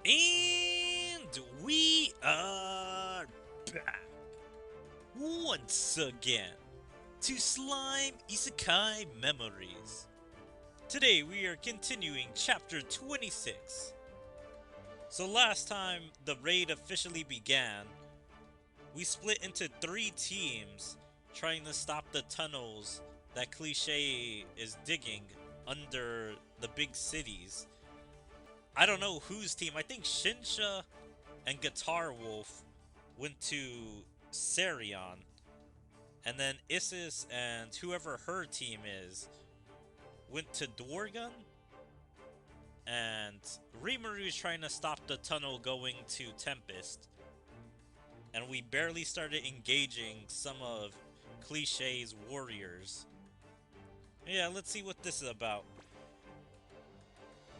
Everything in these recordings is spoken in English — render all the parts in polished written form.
And we are back once again to Slime Isekai Memories. Today we are continuing chapter 26. So last time the raid officially began, we split into 3 teams trying to stop the tunnels that Cliché is digging under the big cities. I don't know whose team. I think Shinsha and Guitar Wolf went to Serion. And then Isis and whoever her team is went to Dwargun. And Rimuru is trying to stop the tunnel going to Tempest. And we barely started engaging some of Cliché's warriors. Yeah, let's see what this is about.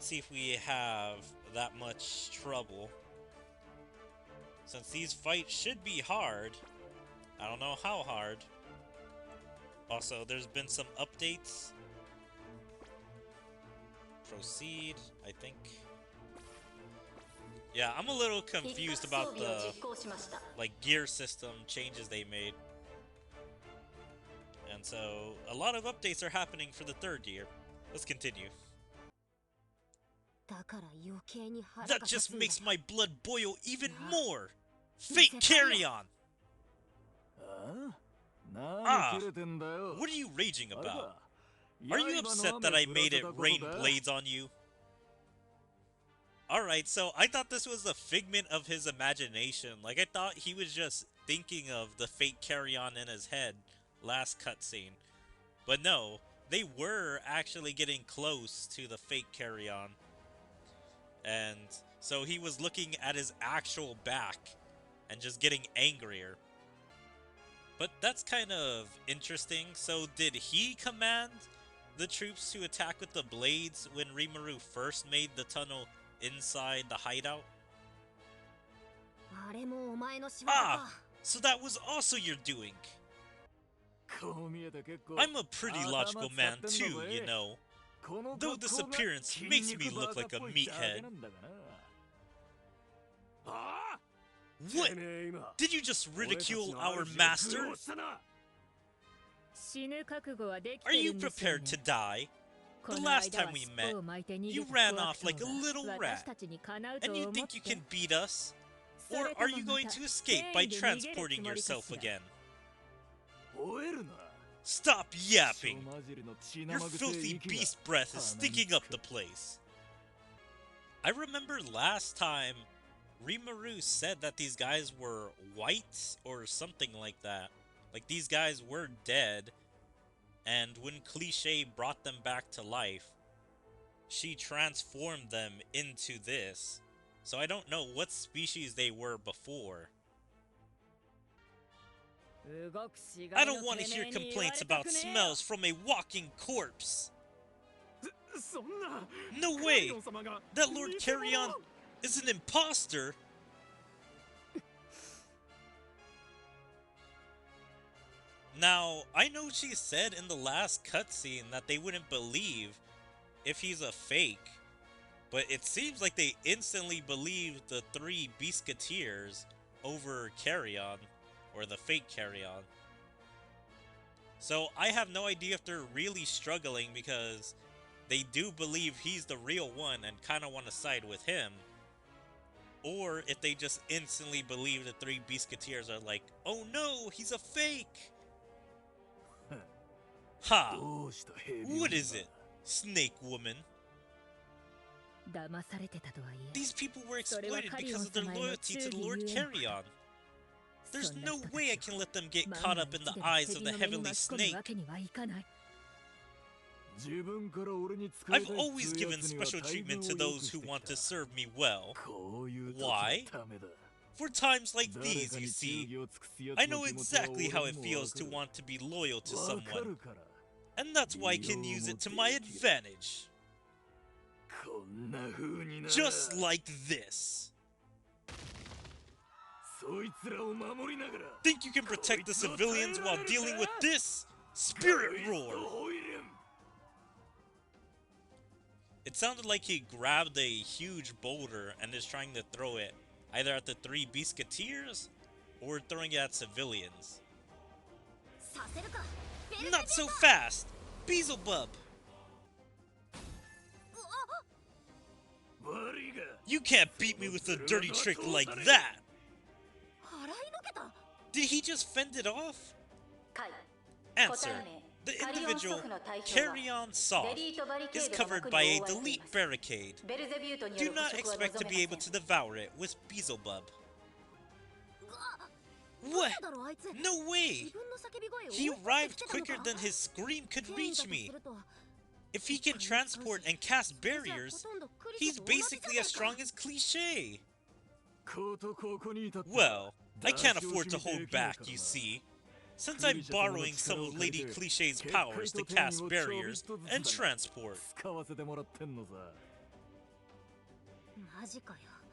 See if we have that much trouble. Since these fights should be hard, I don't know how hard. Also, there's been some updates. Proceed, I think. Yeah, I'm a little confused about the gear system changes they made. And so, a lot of updates are happening for the 3rd year. Let's continue. That just makes my blood boil even more! Fake carry-on! What are you raging about? Are you upset that I made it rain blades on you? Alright, so I thought this was a figment of his imagination. Like, I thought he was just thinking of the fake carry-on in his head last cutscene. But no, they were actually getting close to the fake carry-on. And so he was looking at his actual back and just getting angrier. But that's kind of interesting. So did he command the troops to attack with the blades when Rimuru first made the tunnel inside the hideout? Ah! So that was also your doing. I'm a pretty logical man too, you know. Though this appearance makes me look like a meathead. What? Did you just ridicule our master? Are you prepared to die? The last time we met, you ran off like a little rat. And you think you can beat us? Or are you going to escape by transporting yourself again? Stop yapping! Your filthy beast breath is stinking up the place. I remember last time Rimuru said that these guys were white or something like that. Like these guys were dead, and when Cliché brought them back to life, she transformed them into this. So I don't know what species they were before. I don't want to hear complaints about smells from a walking corpse! No way! That Lord Carrion is an imposter! Now, I know she said in the last cutscene that they wouldn't believe if he's a fake, but it seems like they instantly believed the 3 Biscuiteers over Carrion, or the fake Carrion. So I have no idea if they're really struggling because they do believe he's the real one and kind of want to side with him, or if they just instantly believe the 3 Biscuiteers are like, oh no, he's a fake! Ha! What is it, Snake Woman? These people were exploited because of their loyalty to Lord Carrion. There's no way I can let them get caught up in the eyes of the Heavenly Snake. I've always given special treatment to those who want to serve me well. Why? For times like these, you see. I know exactly how it feels to want to be loyal to someone. And that's why I can use it to my advantage. Just like this. Think you can protect the civilians while dealing with this? Spirit Roar! It sounded like he grabbed a huge boulder and is trying to throw it either at the three Beasketeers or throwing it at civilians. Not so fast! Beelzebub! You can't beat me with a dirty trick like that! Did he just fend it off? Answer. The individual carry-on soft is covered by a delete barricade. Do not expect to be able to devour it with Beelzebub. What? No way! He arrived quicker than his scream could reach me. If he can transport and cast barriers, he's basically as strong as Cliché. Well, I can't afford to hold back, you see. Since I'm borrowing some of Lady Cliché's powers to cast barriers and transport.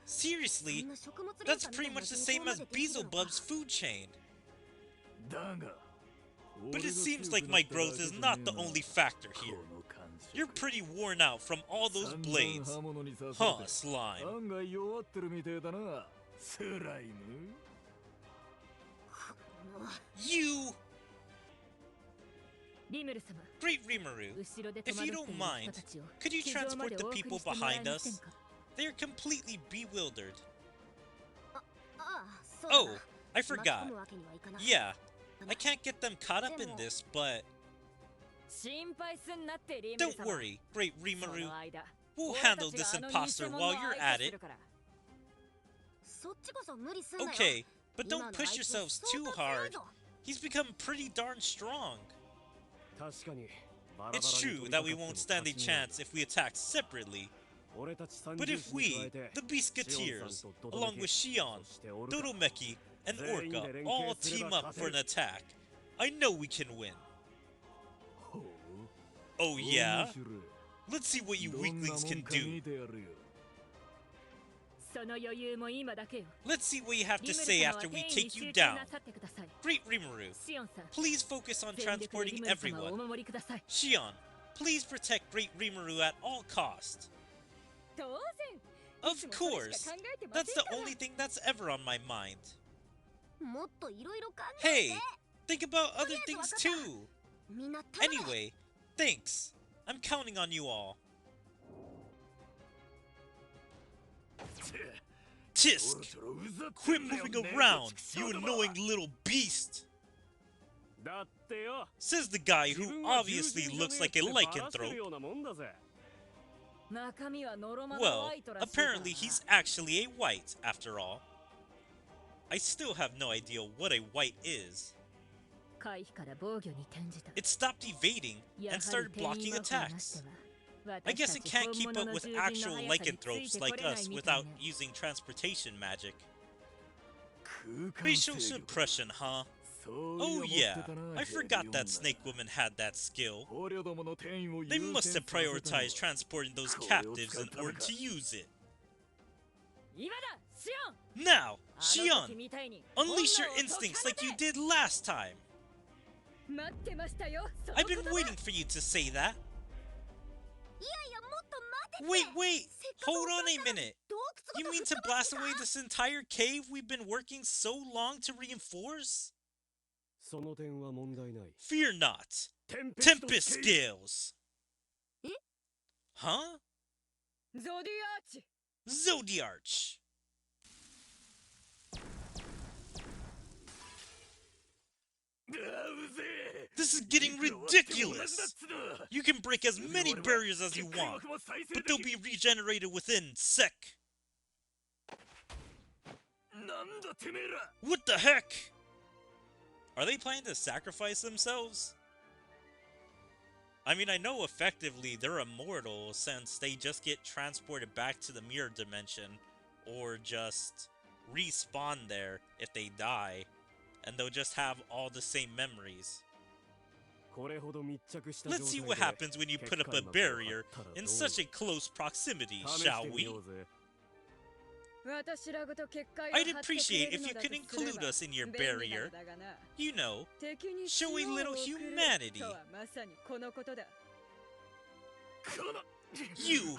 Seriously? That's pretty much the same as Beelzebub's food chain. But it seems like my growth is not the only factor here. You're pretty worn out from all those blades. Huh, slime? You! Great Rimuru, if you don't mind, could you transport the people behind us? They are completely bewildered. Oh, I forgot. Yeah, I can't get them caught up in this, but... Don't worry, Great Rimuru. We'll handle this imposter while you're at it. Okay, but don't push yourselves too hard. He's become pretty darn strong. It's true that we won't stand a chance if we attack separately. But if we, the Beasketeers, along with Shion, Doromeki, and Orca, all team up for an attack, I know we can win. Oh yeah? Let's see what you weaklings can do. Let's see what you have to say after we take you down. Great Rimuru, please focus on transporting everyone. Shion, please protect Great Rimuru at all costs. Of course! That's the only thing that's ever on my mind. Hey! Think about other things too! Anyway, thanks. I'm counting on you all. Tisk! Quit moving around, you annoying little beast! Says the guy who obviously looks like a lycanthrope. Well, apparently he's actually a white, after all. I still have no idea what a white is. It stopped evading and started blocking attacks. I guess it can't keep up with actual lycanthropes like us without using transportation magic. Facial suppression, huh? Oh yeah, I forgot that Snake Woman had that skill. They must have prioritized transporting those captives in order to use it. Now, Shion, unleash your instincts like you did last time. I've been waiting for you to say that. Wait, hold on a minute. You mean to blast away this entire cave we've been working so long to reinforce? Fear not. Tempest Scales. Huh? Zodiarch. This is getting ridiculous! You can break as many barriers as you want, but they'll be regenerated within sec. What the heck? Are they planning to sacrifice themselves? I mean, I know effectively they're immortal since they just get transported back to the mirror dimension or just respawn there if they die, and they'll just have all the same memories. Let's see what happens when you put up a barrier in such a close proximity, shall we? I'd appreciate if you could include us in your barrier. You know, show a little humanity. You!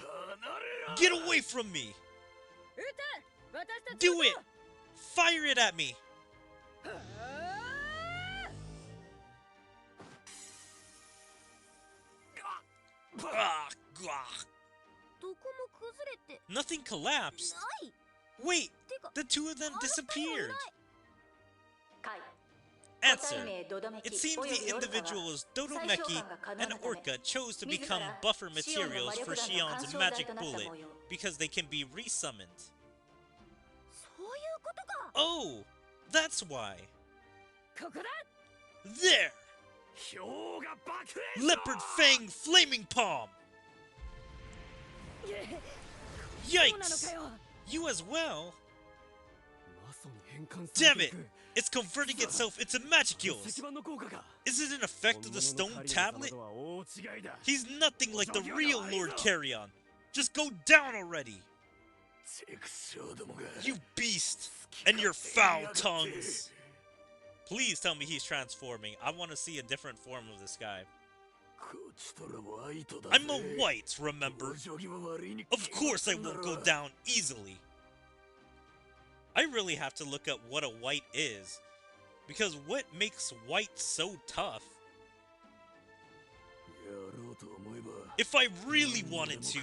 Get away from me! Do it! Fire it at me! Nothing collapsed. Wait, the two of them disappeared. Answer. It seems the individuals Dodomeki and Orca chose to become buffer materials for Shion's magic bullet because they can be resummoned. Oh, that's why. There! Leopard Fang Flaming Palm! Yikes! You as well? Damn it! It's converting itself into Magicals! Is it an effect of the stone tablet? He's nothing like the real Lord Carrion! Just go down already! You beast! And your foul tongues! Please tell me he's transforming. I want to see a different form of this guy. I'm a white, remember? Of course I won't go down easily. I really have to look up what a white is. Because what makes white so tough? If I really wanted to,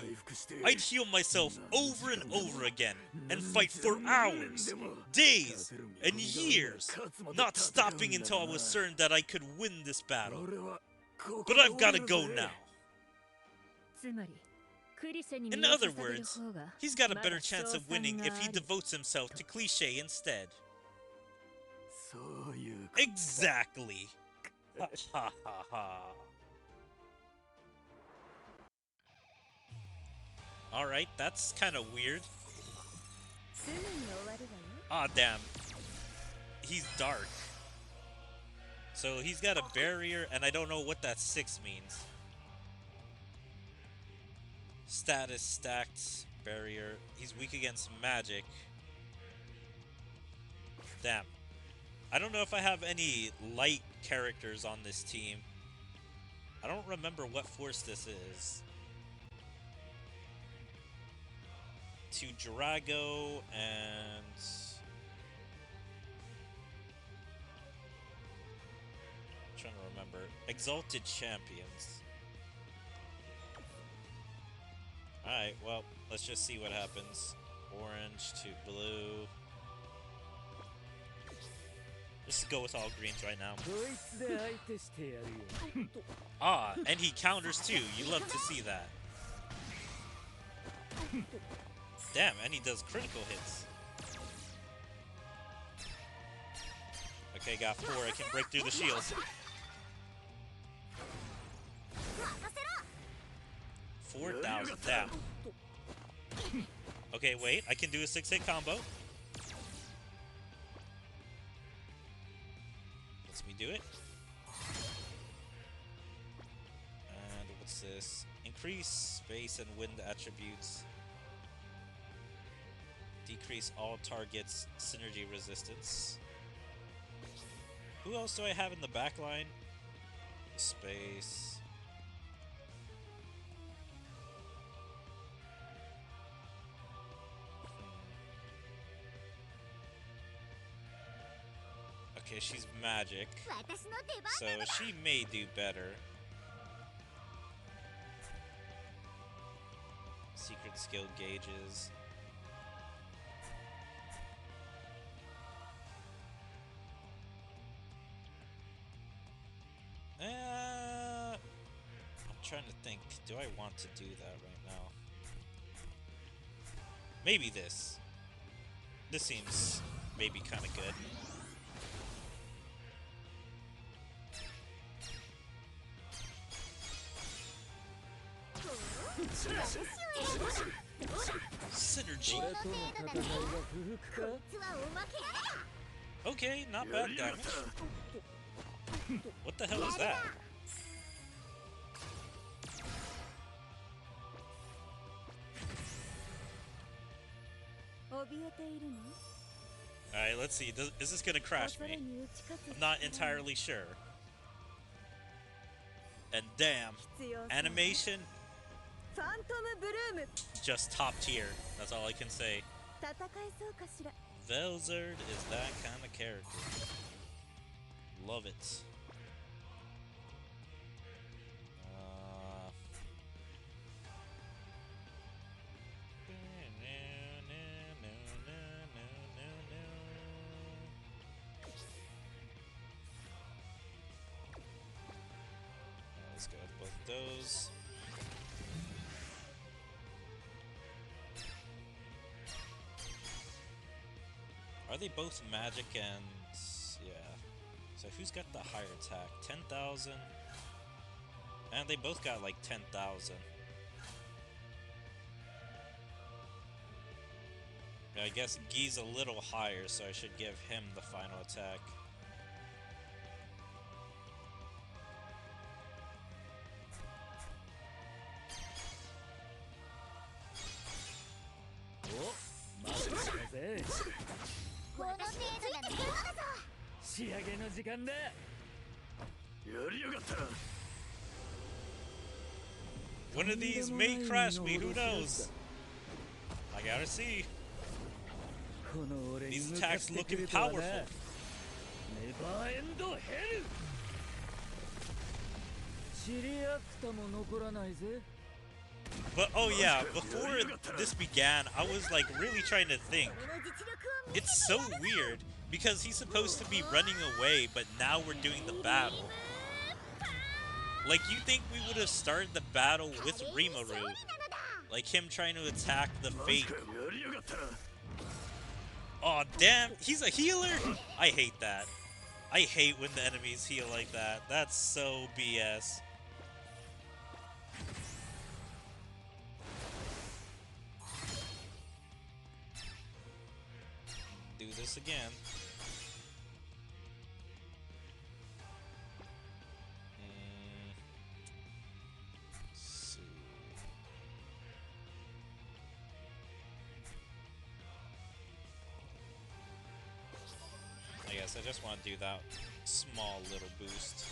I'd heal myself over and over again and fight for hours, days, and years, not stopping until I was certain that I could win this battle. But I've gotta go now. In other words, he's got a better chance of winning if he devotes himself to cliché instead. Exactly. Ha ha ha ha. Alright, that's kind of weird. Ah, damn. He's dark. So he's got a barrier, and I don't know what that 6 means. Status stacked barrier. He's weak against magic. Damn. I don't know if I have any light characters on this team. I don't remember what force this is. To Drago and I'm trying to remember. Exalted Champions. Alright, well, let's just see what happens. Orange to blue. Let's go with all greens right now. Ah, and he counters too. You love to see that. Damn, and he does critical hits. Okay, got 4. I can break through the shield. 4,000. Damn. Okay, wait. I can do a 6-hit combo. Lets me do it. And what's this? Increase space and wind attributes. Decrease all targets' synergy resistance. Who else do I have in the back line? Space. Okay, she's magic, so she may do better. Secret skill gauges. I'm trying to think. Do I want to do that right now? Maybe this. This seems maybe kind of good. Synergy. Okay, not bad damage. What the hell is that? Alright, let's see. Is this gonna crash me? I'm not entirely sure. And damn, animation Just top tier. That's all I can say. Velzard is that kind of character. Love it. Let's go with both of those. Are they both magic and... yeah. So who's got the higher attack? 10,000? And they both got like 10,000. Yeah, I guess Guy's a little higher, so I should give him the final attack. One of these may crash me, who knows? I gotta see. These attacks looking powerful. But oh yeah, before this began, I was like really trying to think. It's so weird because he's supposed to be running away, but now we're doing the battle. Like, you think we would have started the battle with Rimuru, like him trying to attack the fake. Oh damn, he's a healer? I hate that. I hate when the enemies heal like that. That's so BS. Do this again. Let's see. I guess I just want to do that small little boost.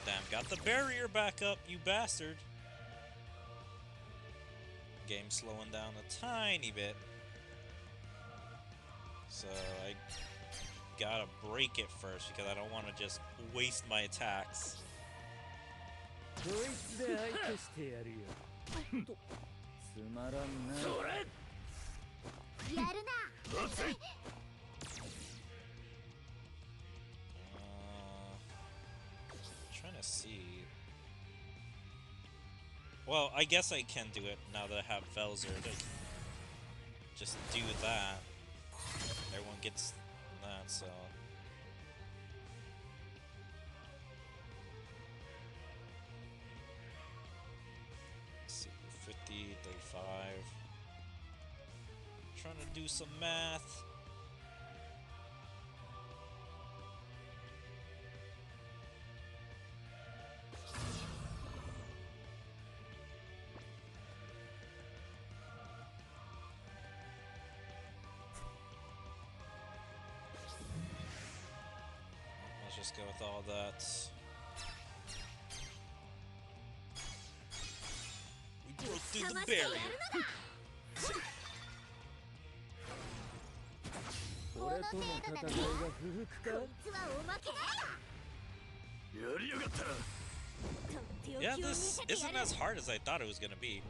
Damn, got the barrier back up, you bastard. Game slowing down a tiny bit. So I gotta break it first because I don't want to just waste my attacks. Trying to see. Well, I guess I can do it now that I have Velzard. I can just do that. Everyone gets that, so. Let's see, 50, 35. Trying to do some math. Let's just go with all that. We broke through the barrier. Yeah, this isn't as hard as I thought it was gonna be.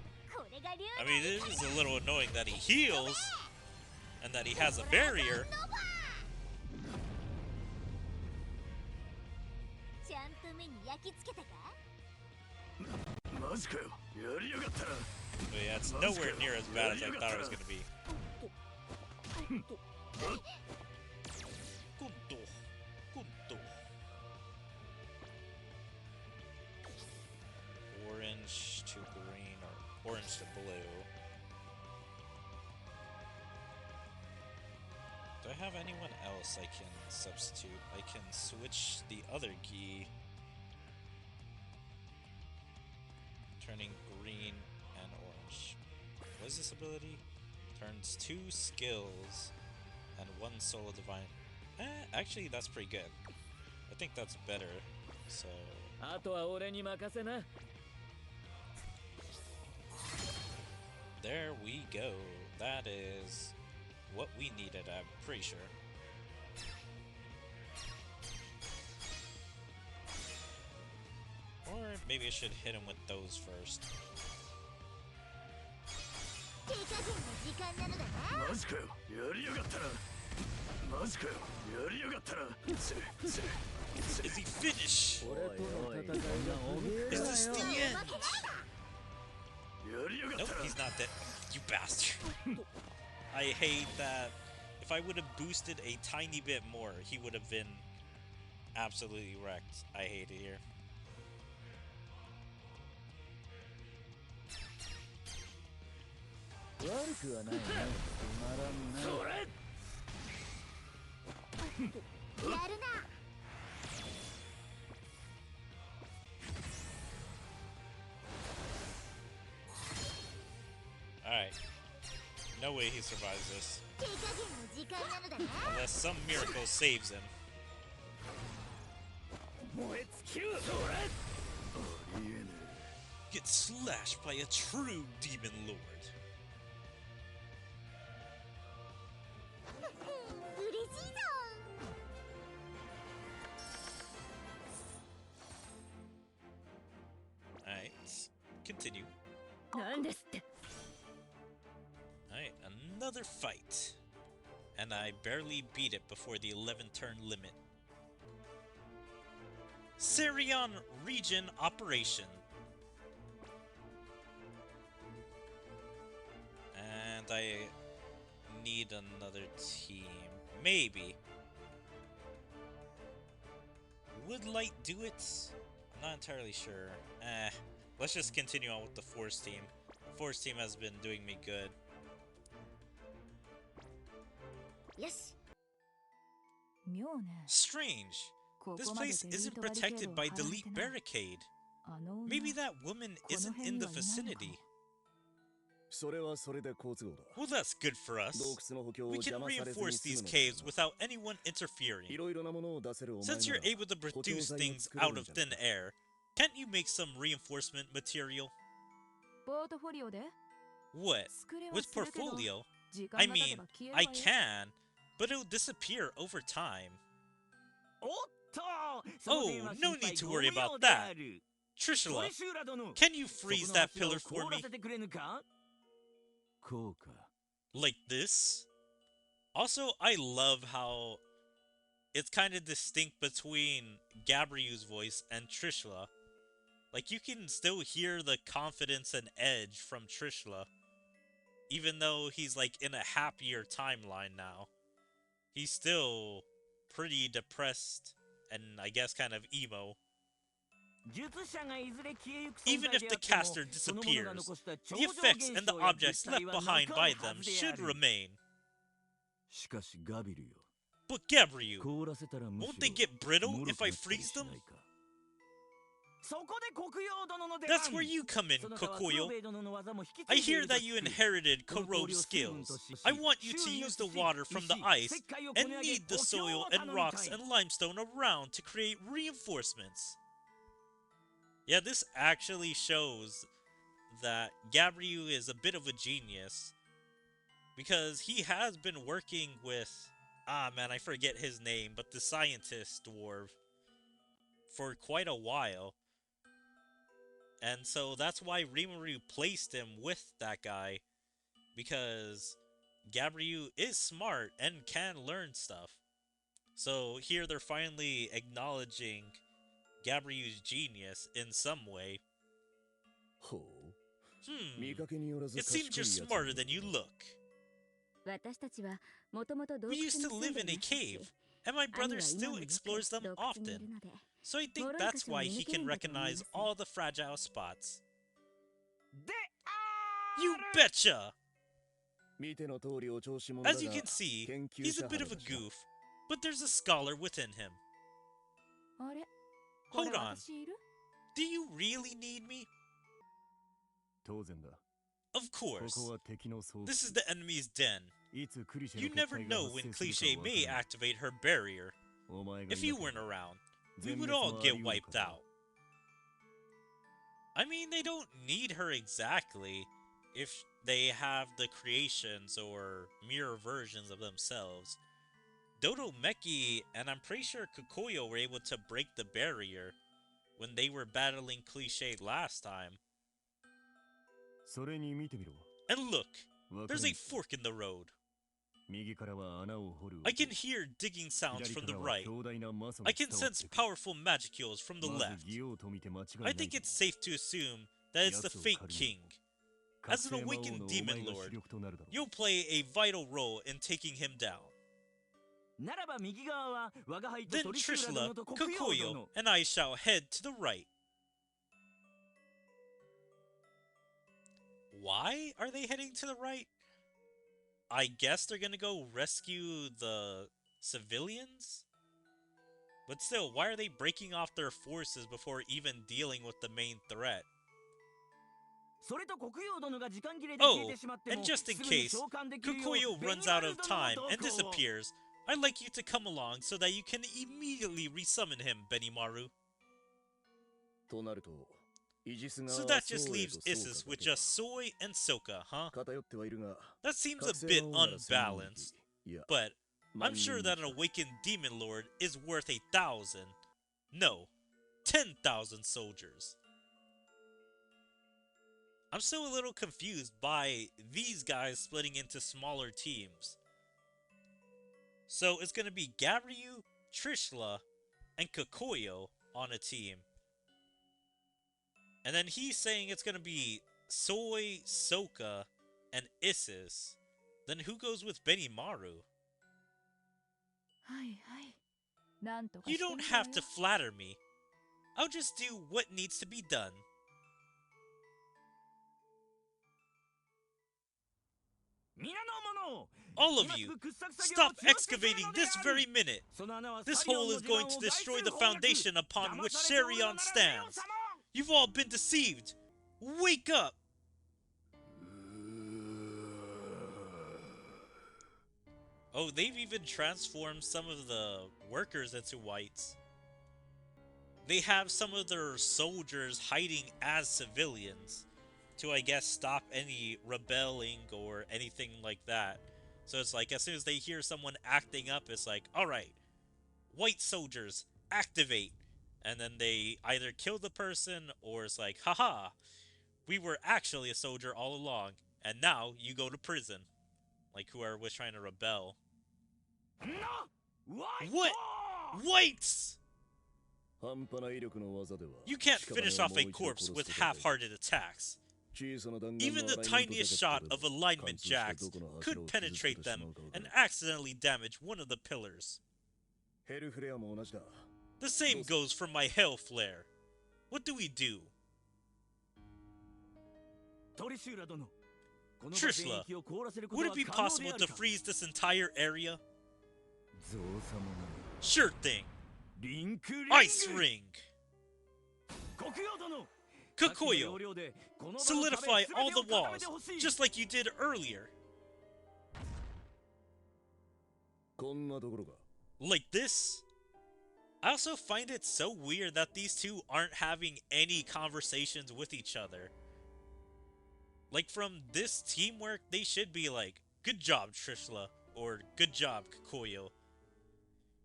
I mean, it is a little annoying that he heals and that he has a barrier. But yeah, it's nowhere near as bad as I thought it was gonna be. Orange to green or orange to blue. Do I have anyone else I can substitute? I can switch the other Gi, turning green and orange. What is this ability? Turns 2 skills and 1 solo divine. Actually, that's pretty good. I think that's better. So. There we go. That is what we needed, I'm pretty sure. Or maybe I should hit him with those first. Is he finished? Is this the end? Nope, he's not dead. You bastard. I hate that. If I would have boosted a tiny bit more, he would have been absolutely wrecked. I hate it here. Alright. No way he survives this. Unless some miracle saves him. Get slashed by a true demon lord. Alright, continue. Alright, another fight. And I barely beat it before the 11 turn limit. Sirion Region Operation. And I need another team. Maybe. Would Light do it? I'm not entirely sure. Let's just continue on with the Force team. The Force team has been doing me good. Yes. Strange. This place isn't protected by Delete Barricade. Maybe that woman isn't in the vicinity. Well, that's good for us. We can reinforce these caves without anyone interfering. Since you're able to produce things out of thin air, can't you make some reinforcement material? What? With portfolio? I mean, I can, but it'll disappear over time. Oh, no need to worry about that. Trishula, can you freeze that pillar for me? Like this? Also, I love how it's kind of distinct between Gabriel's voice and Trishula. Like, you can still hear the confidence and edge from Trishula. Even though he's, like, in a happier timeline now. He's still pretty depressed and, I guess, kind of emo. Even if the caster disappears, the effects and the objects left behind by them should remain. But Gabriel, won't they get brittle if I freeze them? That's where you come in, Kokoyo. I hear that you inherited Korobe's skills. I want you to use the water from the ice and knead the soil and rocks and limestone around to create reinforcements. Yeah, this actually shows that Gabriel is a bit of a genius. Because he has been working with... I forget his name, but the scientist dwarf for quite a while. And so that's why Rimuru placed him with that guy. Because Gabriel is smart and can learn stuff. So here they're finally acknowledging Gabriel's genius in some way. It seems you're smarter than you look. We used to live in a cave, and my brother still explores them often. So I think that's why he can recognize all the fragile spots. You betcha! As you can see, he's a bit of a goof, but there's a scholar within him. Hold on. Do you really need me? Of course. This is the enemy's den. You never know when Cliché may activate her barrier. If you weren't around, we would all get wiped out. I mean, they don't need her exactly if they have the creations or mirror versions of themselves. Dodo Meki and I'm pretty sure Kokoyo were able to break the barrier when they were battling Cliché last time. And look, there's a fork in the road. I can hear digging sounds from the right. I can sense powerful magicules from the left. I think it's safe to assume that it's the Fate King. As an awakened demon lord, you'll play a vital role in taking him down. Then Trishla, Kokoyo, and I shall head to the right. Why are they heading to the right? I guess they're gonna go rescue the civilians? But still, why are they breaking off their forces before even dealing with the main threat? Oh, and just in case Kokoyo runs out of time and disappears, I'd like you to come along so that you can immediately resummon him, Benimaru. So that just leaves Isis with just Soy and Soka, huh? That seems a bit unbalanced, but I'm sure that an awakened demon lord is worth 1,000, no, 10,000 soldiers. I'm still a little confused by these guys splitting into smaller teams. So it's gonna be Gabryu, Trishla, and Kokoyo on a team. And then he's saying it's gonna be Soy, Soka, and Isis. Then who goes with Benimaru? You don't have to flatter me. I'll just do what needs to be done. All of you, stop excavating this very minute. This hole is going to destroy the foundation upon which Sharion stands. You've all been deceived. Wake up! Oh, they've even transformed some of the workers into whites. They have some of their soldiers hiding as civilians to, I guess, stop any rebelling or anything like that. So it's like, as soon as they hear someone acting up, it's like, alright, white soldiers, activate! And then they either kill the person, or it's like, haha, we were actually a soldier all along, and now you go to prison. Like whoever was trying to rebel. What? Whites! You can't finish off a corpse with half-hearted attacks. Even the tiniest shot of alignment jacks could penetrate them and accidentally damage one of the pillars. The same goes for my Hell Flare. What do we do? Trishla, would it be possible to freeze this entire area? Sure thing. Ice Ring! Kokoyo, solidify all the walls, just like you did earlier. Like this? I also find it so weird that these two aren't having any conversations with each other. Like, from this teamwork, they should be like, good job, Trishla, or good job, Kokoyo.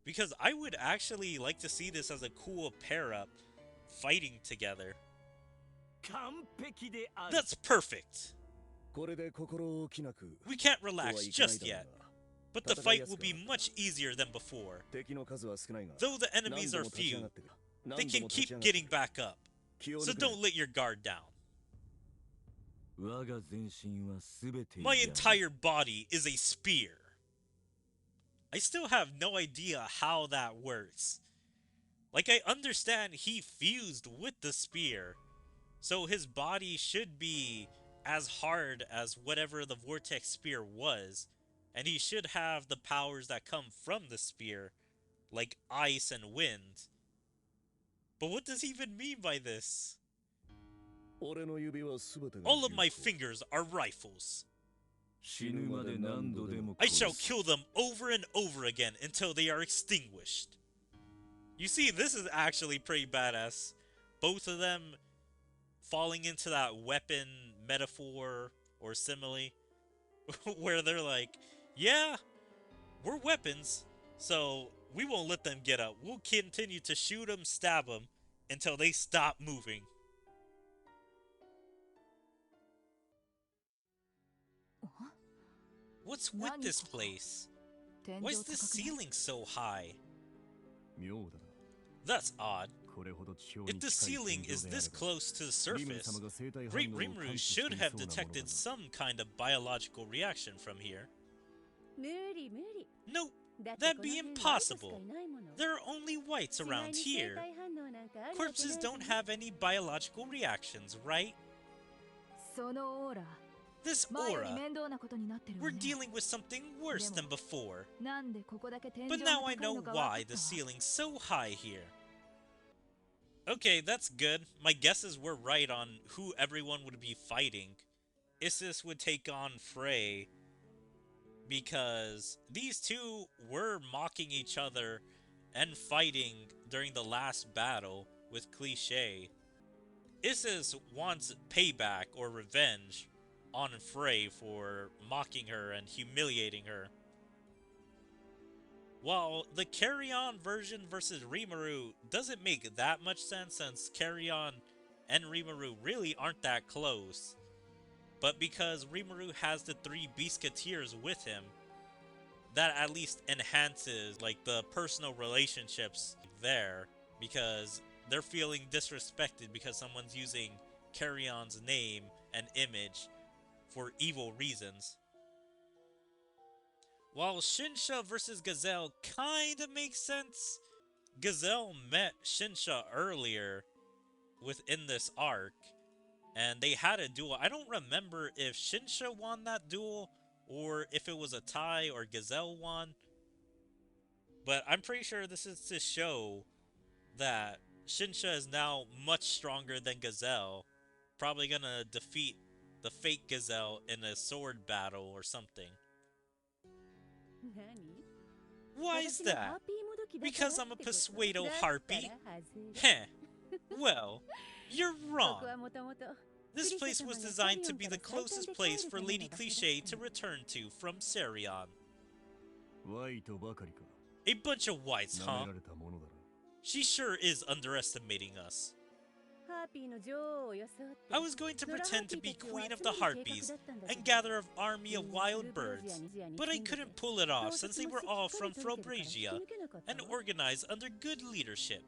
Because I would actually like to see this as a cool pair-up, fighting together. That's perfect! We can't relax just yet, but the fight will be much easier than before. Though the enemies are few, they can keep getting back up, so don't let your guard down. My entire body is a spear. I still have no idea how that works. Like, I understand he fused with the spear, so his body should be as hard as whatever the Vortex Spear was, and he should have the powers that come from the spear, like ice and wind. But what does he even mean by this? All of my fingers are rifles. I shall kill them over and over again until they are extinguished. You see, this is actually pretty badass. Both of them falling into that weapon metaphor or simile where they're like, yeah, we're weapons, so we won't let them get up. We'll continue to shoot them, stab them, until they stop moving. What's with this place? Why is the ceiling so high? That's odd. If the ceiling is this close to the surface, Great Rimuru should have detected some kind of biological reaction from here. Nope, that'd be impossible. There are only whites around here. Corpses don't have any biological reactions, right? This aura, we're dealing with something worse than before. But now I know why the ceiling's so high here. Okay, that's good. My guesses were right on who everyone would be fighting. Isis would take on Frey, because these two were mocking each other and fighting during the last battle with Cliché. Isis wants payback or revenge on Frey for mocking her and humiliating her. While the Carry-On version versus Rimuru doesn't make that much sense, since Carry-On and Rimuru really aren't that close. But because Rimuru has the 3 Beastketeers with him, that at least enhances like the personal relationships there, because they're feeling disrespected because someone's using Carry-On's name and image for evil reasons. While Shinsha versus Gazelle kinda makes sense, Gazelle met Shinsha earlier within this arc, and they had a duel. I don't remember if Shinsha won that duel or if it was a tie or Gazelle won, but I'm pretty sure this is to show that Shinsha is now much stronger than Gazelle, probably gonna defeat the fake Gazelle in a sword battle or something. Why is that? Because I'm a Pseudo Harpy? Heh. Well, you're wrong. This place was designed to be the closest place for Lady Cliché to return to from Serion. A bunch of whites, huh? She sure is underestimating us. I was going to pretend to be Queen of the Harpies and gather an army of wild birds, but I couldn't pull it off since they were all from Frobragia and organized under good leadership.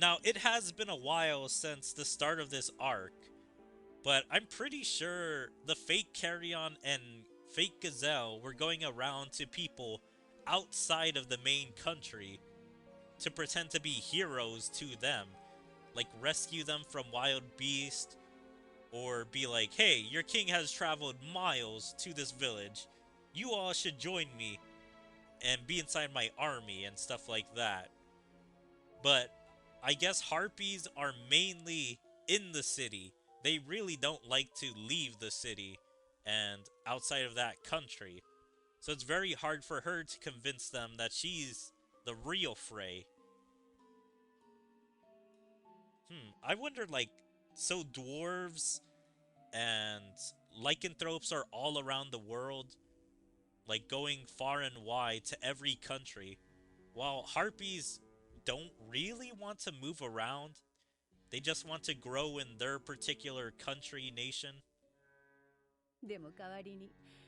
Now, it has been a while since the start of this arc, but I'm pretty sure the fake Carry-On and fake Gazelle were going around to people outside of the main country to pretend to be heroes to them, like rescue them from wild beasts, or be like, hey, your king has traveled miles to this village, you all should join me and be inside my army and stuff like that. But I guess Harpies are mainly in the city. They really don't like to leave the city and outside of that country, so it's very hard for her to convince them that she's the real Frey. I wonder, like, so dwarves and lycanthropes are all around the world, like going far and wide to every country, while harpies don't really want to move around. They just want to grow in their particular country, nation.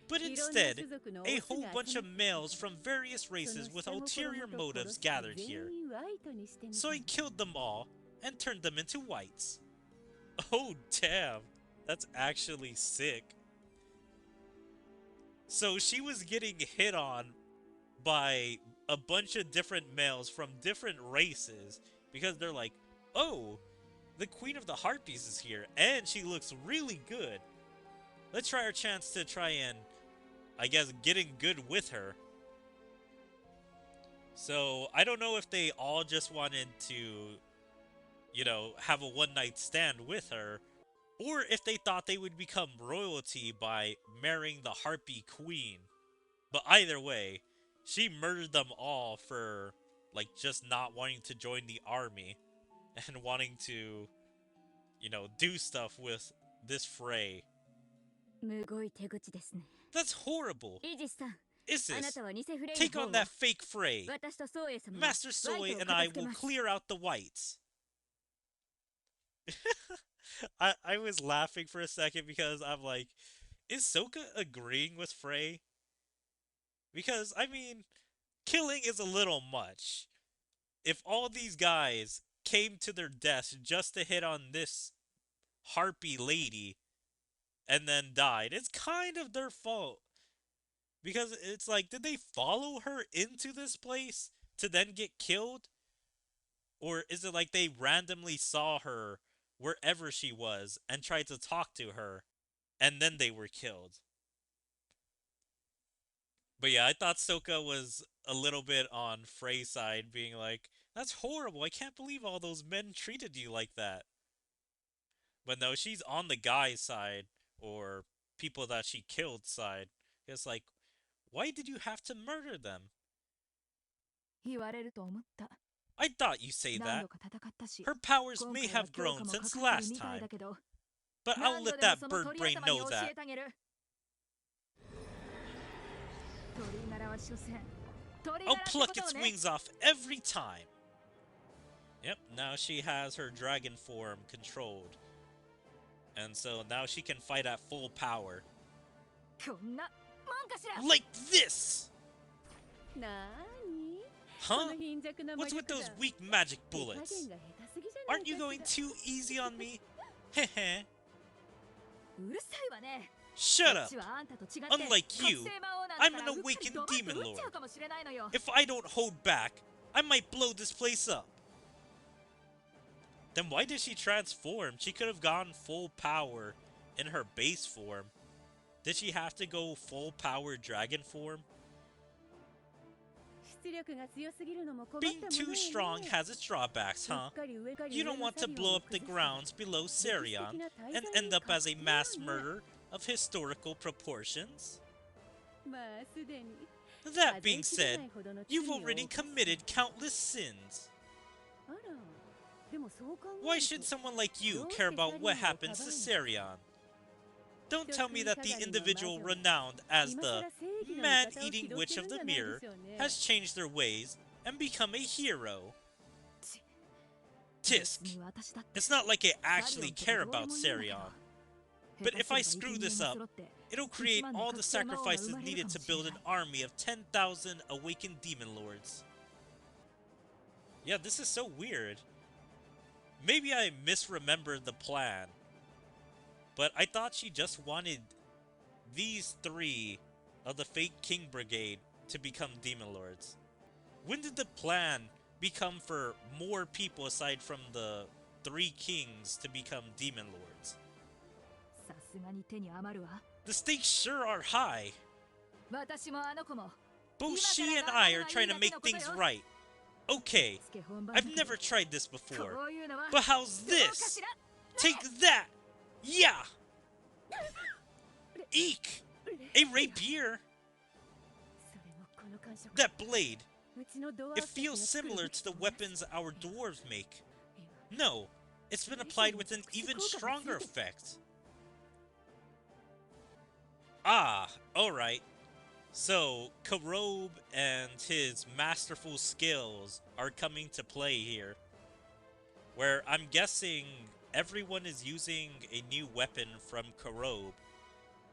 But instead, a whole bunch of males from various races with ulterior motives gathered here. So I killed them all and turned them into whites. Oh damn, that's actually sick. So she was getting hit on by a bunch of different males from different races because they're like, oh, the Queen of the Harpies is here and she looks really good. Let's try our chance to try and, I guess, getting good with her. So I don't know if they all just wanted to, have a one-night stand with her, or if they thought they would become royalty by marrying the Harpy Queen. But either way, she murdered them all for, like, just not wanting to join the army and wanting to, do stuff with this Frey. むごい手口ですね。 That's horrible. イージスさん、あな Isis, たは偽フレイの take 方 on を that fake Frey. 私とソウエイ様が Master ワイ Soy トを and 片 I 付け will ます。 clear out the whites. I was laughing for a second because I'm like, is Sokka agreeing with Frey? Because, I mean, killing is a little much. If all these guys came to their deaths just to hit on this harpy lady and then died, it's kind of their fault. Because it's like, did they follow her into this place to then get killed? Or is it like they randomly saw her wherever she was and tried to talk to her and then they were killed? But yeah, I thought Sokka was a little bit on Frey's side, being like, that's horrible, I can't believe all those men treated you like that. But no, she's on the guy's side, or people that she killed side. It's like, why did you have to murder them? 言われると思った。 I thought you'd say 何 that. 度か戦ったし、 Her powers 今 may 回は have 強化 grown も since かかってる last みたい time, だけど、 but I'll 何度 let でも that その bird 鳥 brain 頭に know 教 that. えてあげる。鳥ならは所詮、鳥な I'll らってこ pluck とを its ね。 wings off every time. Yep, now she has her dragon form controlled. And so now she can fight at full power. こんなもんかしら。 Like this! なーに？ Huh? What's with those weak magic bullets? Aren't you going too easy on me? Heh. うるさいわね。 Shut こ up! っちはあんたと違って Unlike you, 覚醒魔王なんだから I'm an うっかり awakened ドバッと demon 撃っちゃう lord. かもしれないのよ。 If I don't hold back, I might blow this place up. Then why did she transform? She could have gone full power in her base form. Did she have to go full power dragon form? 出力が強すぎるのも困った Being もの too よ strong ね。 has its drawbacks, う huh? っかり上から You 上 don't の want to サリオン blow を up the 崩す grounds below Serion and end up as a mass murder of historical proportions. まあすでに That being said, you've already committed countless sins. あら、でもそう考えると Why should someone like you care about what happens to Serion? Don't tell me that the individual renowned as the man-eating witch of the mirror has changed their ways and become a hero. Tisk, it's not like I actually care about Serion. But if I screw this up, it'll create all the sacrifices needed to build an army of 10,000 awakened demon lords. Yeah, this is so weird. Maybe I misremembered the plan. But I thought she just wanted these 3 of the fake King Brigade to become demon lords. When did the plan become for more people aside from the 3 kings to become demon lords? さすがに手に余るわ。 The stakes sure are high. 私もあの子も Both she and I are trying to make things right. Okay, I've never tried this before. こういうのは But how's どうか this? しら。 Take that! Yeah! Eek! A rapier! それもこの感触。 That blade! うちのドワー It フたちが feels 作る similar 武 to 器 the と同じ weapons our dwarves make. 今 No, it's been applied with an even stronger effect. Ah, alright. So, Karobe and his masterful skills are coming to play here. Where I'm guessing everyone is using a new weapon from Karobe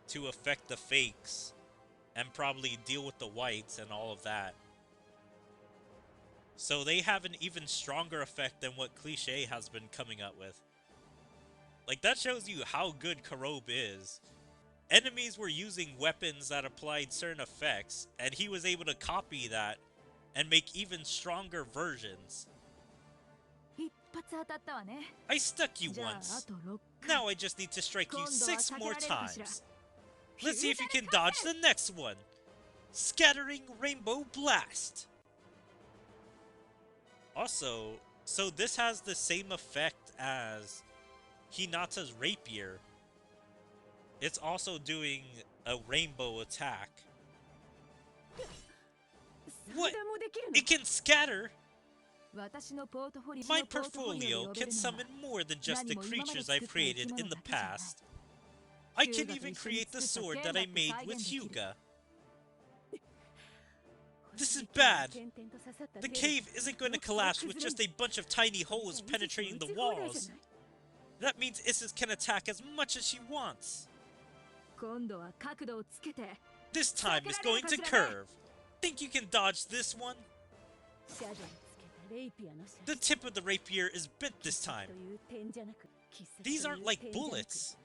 to affect the fakes and probably deal with the whites and all of that. So they have an even stronger effect than what Cliché has been coming up with. Like, that shows you how good Karobe is. Enemies were using weapons that applied certain effects, and he was able to copy that and make even stronger versions. 一発当たったわね。 I stuck you じゃああ once. と6回。 Now I just need to strike you 6 more times. Let's see if you can フューチャー dodge the next one. Scattering Rainbow Blast. Also, So this has the same effect as Hinata's rapier. It's also doing a rainbow attack. What? It can scatter? My portfolio can summon more than just the creatures I've created in the past. I can even create the sword that I made with Hyuga. This is bad. The cave isn't going to collapse with just a bunch of tiny holes penetrating the walls. That means Isis can attack as much as she wants. This time it's going to curve. Think you can dodge this one? The tip of the rapier is bent this time. These aren't like bullets.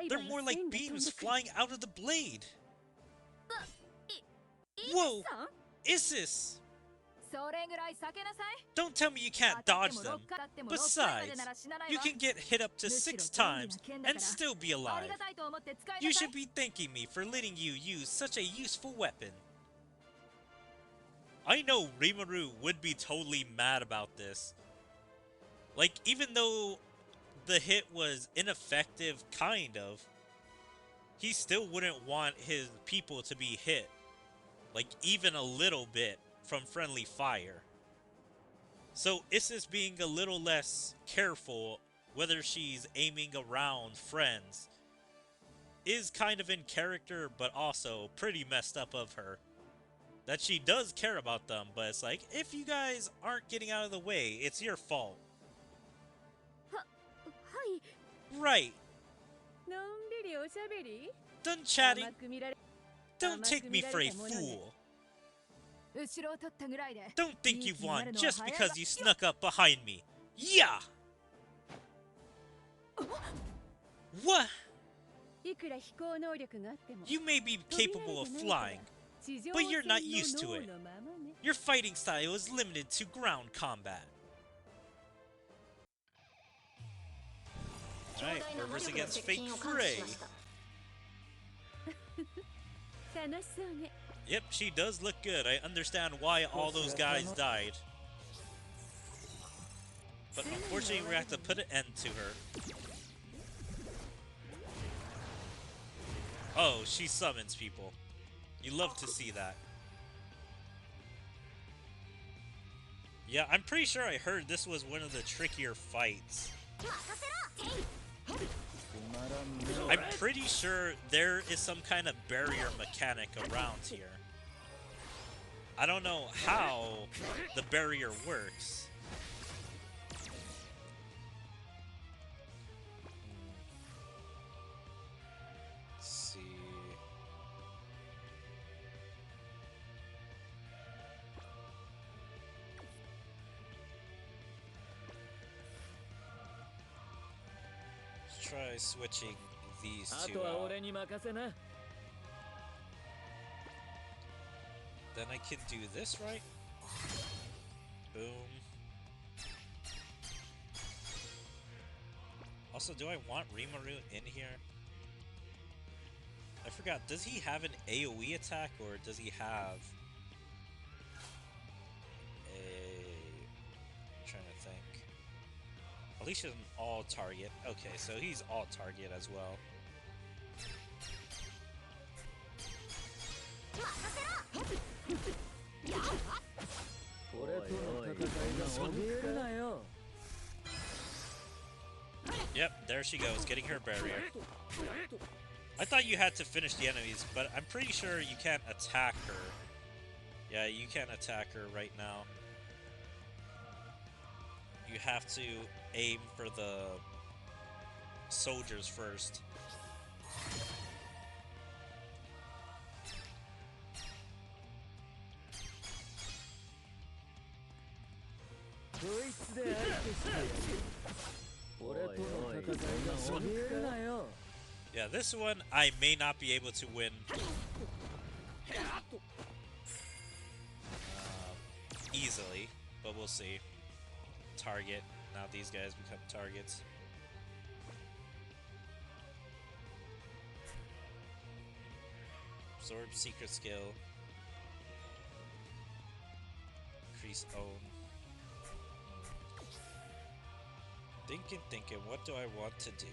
They're more like beams flying out of the blade. Whoa! Isis! Don't tell me you can't dodge them. Besides, you can get hit up to 6 times and still be alive. You should be thanking me for letting you use such a useful weapon. I know Rimuru would be totally mad about this. Like, even though the hit was ineffective, kind of, he still wouldn't want his people to be hit. Like, even a little bit from friendly fire. So Isis being a little less careful whether she's aiming around friends is kind of in character, but also pretty messed up of her. That she does care about them, but it's like, if you guys aren't getting out of the way, it's your fault. Right. Done chatting? Don't take me for a fool. Don't think you've won just because you snuck up behind me. Yeah! What? You may be capable of flying, but you're not used to it. Your fighting style is limited to ground combat. Alright, Rivers against Fake Frey. Yep, she does look good. I understand why all those guys died. But unfortunately, we have to put an end to her. Oh, she summons people. You love to see that. Yeah, I'm pretty sure I heard this was one of the trickier fights. I'm pretty sure there is some kind of barrier mechanic around here. I don't know how the barrier works. Let's see. Let's try switching these two out. Then I can do this, right? Boom. Also, do I want Rimuru in here? I forgot, does he have an AoE attack, or does he have a... I'm trying to think. At least he's an all-target. Okay, so he's all-target as well. Yep, there she goes, getting her barrier. I thought you had to finish the enemies, but I'm pretty sure you can't attack her. Yeah, you can't attack her right now. You have to aim for the soldiers first. Yeah, this one I may not be able to win easily, but we'll see. Target. Now these guys become targets. Absorb secret skill. Increase own. Thinking, what do I want to do?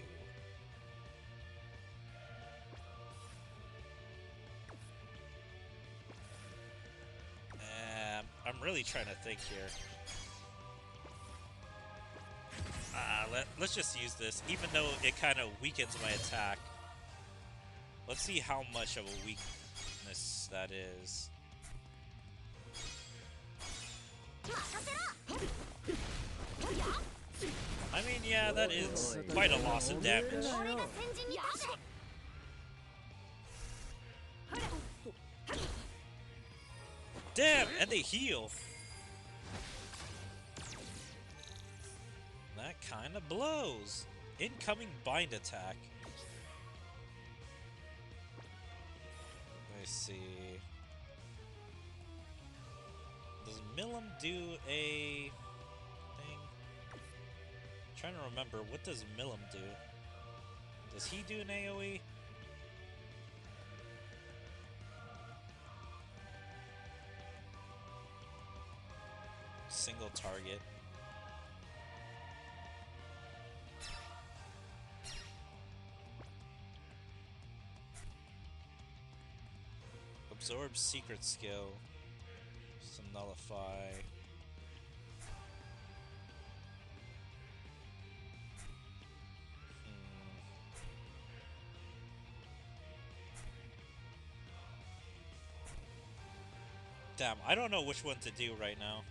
I'm really trying to think here. Let's just use this, even though it kind of weakens my attack. Let's see how much of a weakness that is. I mean, yeah, that is quite a loss of damage. Damn, and they heal. That kind of blows. Incoming bind attack. Let me see. Does Milim do a thing? I'm trying to remember, what does Milim do? Does he do an AoE? Single target. Absorb secret skill. Some nullify. Damn, I don't know which one to do right now.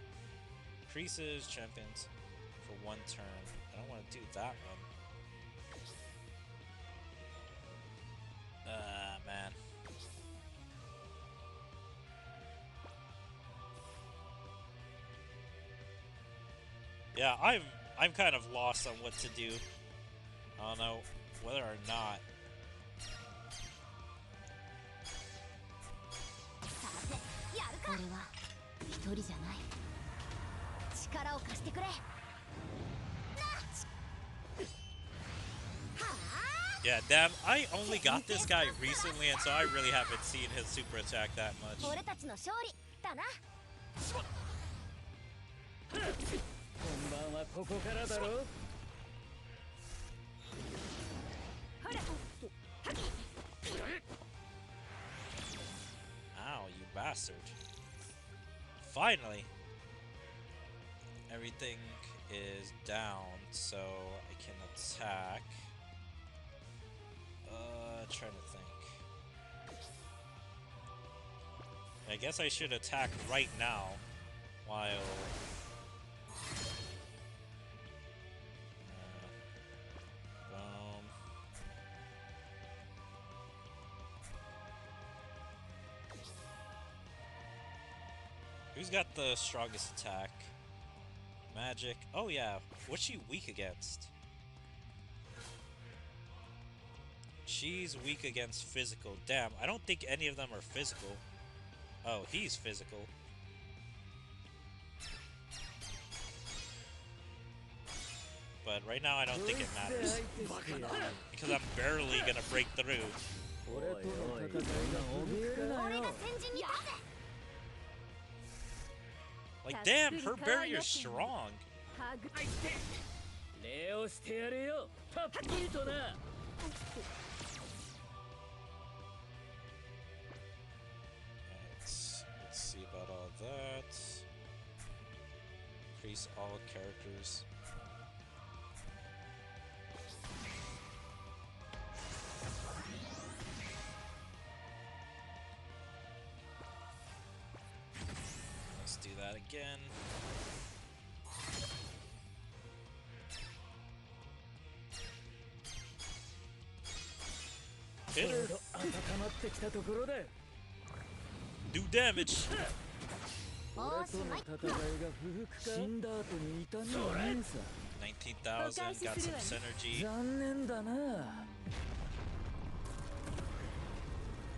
Increases champions for 1 turn. I don't want to do that one. Man. Yeah, I'm kind of lost on what to do. I don't know whether or not. Yeah, damn, I only got this guy recently, and so I really haven't seen his super attack that much. Ow, you bastard. Finally! Everything is down, so I can attack. Trying to think. I guess I should attack right now, while... boom. Who's got the strongest attack? Magic. Oh yeah, what's she weak against? She's weak against physical. Damn, I don't think any of them are physical. Oh, he's physical. But right now I don't think it matters. Because I'm barely gonna break through. Like, damn, her barrier's strong. Let's see about all that. Increase all characters. Let's do that again. Hit her. Do damage. 19,000, got some synergy.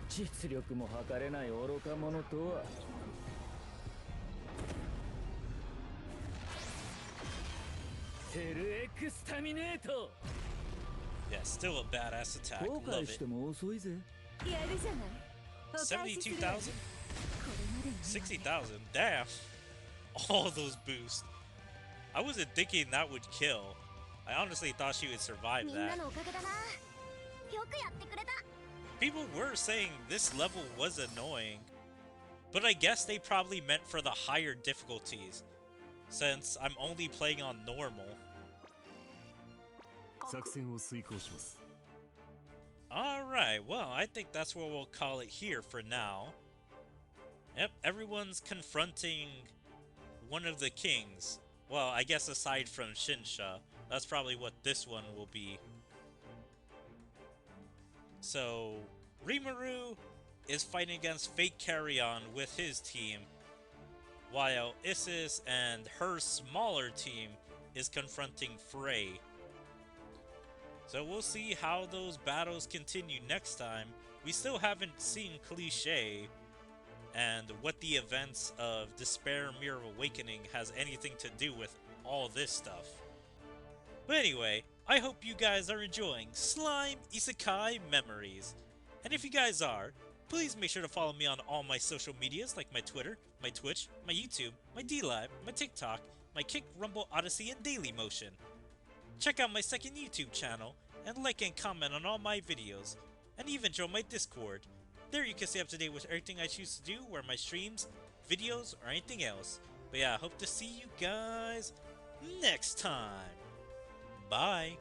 実力も測れない愚か者とは Yeah, still a badass attack. Love it. 72,000? 60,000? Damn. All those boosts. I wasn't thinking that would kill. I honestly thought she would survive みんな that. のおかげだな。よくやってくれた。 People were saying this level was annoying, but I guess they probably meant for the higher difficulties, since I'm only playing on normal. 作戦を遂行します。 Alright, well, I think that's where we'll call it here for now. Yep, everyone's confronting one of the kings. Well, I guess aside from Shinsha, that's probably what this one will be. So, Rimuru is fighting against Fate Carrion with his team, while Isis and her smaller team is confronting Frey. So we'll see how those battles continue next time. We still haven't seen Cliché, and what the events of Despair Mirror Awakening has anything to do with all this stuff. But anyway, I hope you guys are enjoying Slime Isekai Memories. And if you guys are, please make sure to follow me on all my social medias like my Twitter, my Twitch, my YouTube, my DLive, my TikTok, my Kick, Rumble, Odyssey, and Dailymotion. Check out my second YouTube channel, and like and comment on all my videos, and even join my Discord. There you can stay up to date with everything I choose to do, where my streams, videos, or anything else. But yeah, I hope to see you guys next time. Bye!